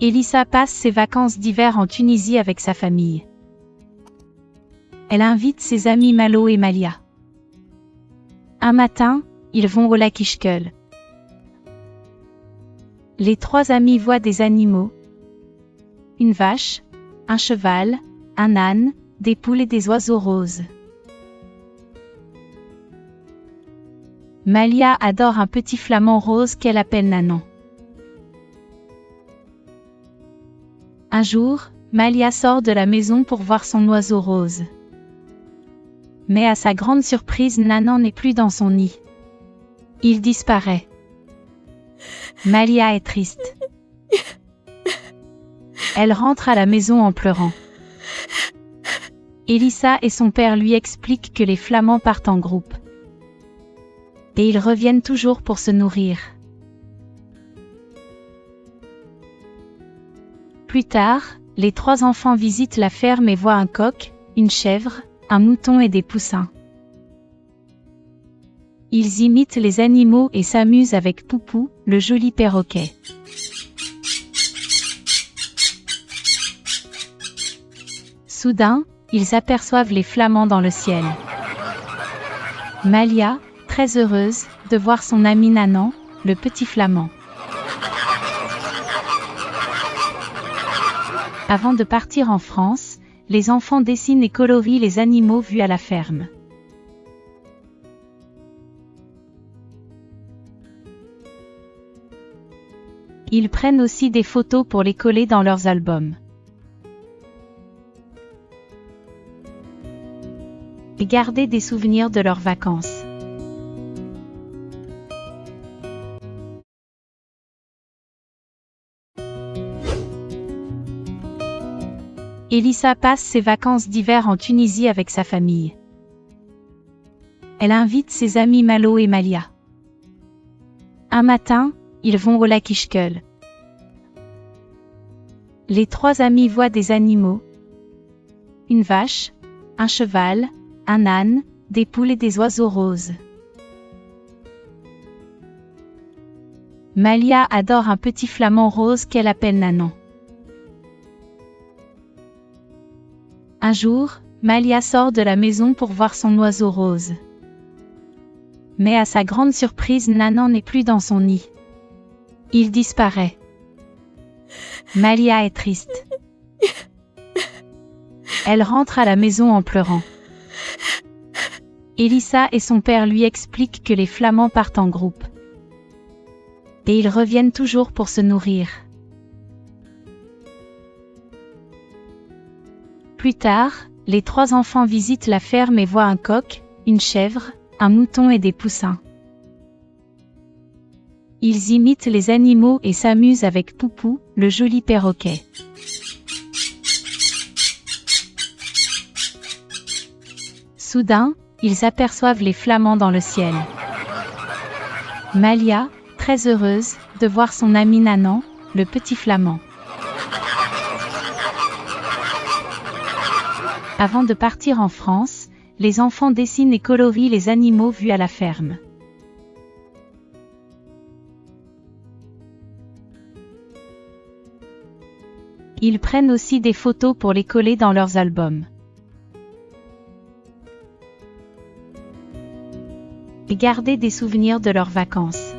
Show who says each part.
Speaker 1: Elissa passe ses vacances d'hiver en Tunisie avec sa famille. Elle invite ses amis Malo et Malia. Un matin, ils vont au lac Ishkel. Les trois amis voient des animaux. Une vache, un cheval, un âne, des poules et des oiseaux roses. Malia adore un petit flamand rose qu'elle appelle Nanan. Un jour, Malia sort de la maison pour voir son oiseau rose. Mais à sa grande surprise, Nanan n'est plus dans son nid. Il disparaît. Malia est triste. Elle rentre à la maison en pleurant. Elissa et son père lui expliquent que les flamands partent en groupe. Et ils reviennent toujours pour se nourrir. Plus tard, les trois enfants visitent la ferme et voient un coq, une chèvre, un mouton et des poussins. Ils imitent les animaux et s'amusent avec Poupou, le joli perroquet. Soudain, ils aperçoivent les flamands dans le ciel. Malia, très heureuse de voir son ami Nanan, le petit flamand. Avant de partir en France, les enfants dessinent et colorient les animaux vus à la ferme. Ils prennent aussi des photos pour les coller dans leurs albums. Et garder des souvenirs de leurs vacances. Elissa passe ses vacances d'hiver en Tunisie avec sa famille. Elle invite ses amis Malo et Malia. Un matin, ils vont au lac Ishkel. Les trois amis voient des animaux. Une vache, un cheval, un âne, des poules et des oiseaux roses. Malia adore un petit flamand rose qu'elle appelle Nanan. Un jour, Malia sort de la maison pour voir son oiseau rose. Mais à sa grande surprise, Nanan n'est plus dans son nid. Il disparaît. Malia est triste. Elle rentre à la maison en pleurant. Elissa et son père lui expliquent que les flamands partent en groupe. Et ils reviennent toujours pour se nourrir. Plus tard, les trois enfants visitent la ferme et voient un coq, une chèvre, un mouton et des poussins. Ils imitent les animaux et s'amusent avec Poupou, le joli perroquet. Soudain, ils aperçoivent les flamands dans le ciel. Malia, très heureuse de voir son ami Nanan, le petit flamand. Avant de partir en France, les enfants dessinent et colorient les animaux vus à la ferme. Ils prennent aussi des photos pour les coller dans leurs albums. Et garder des souvenirs de leurs vacances.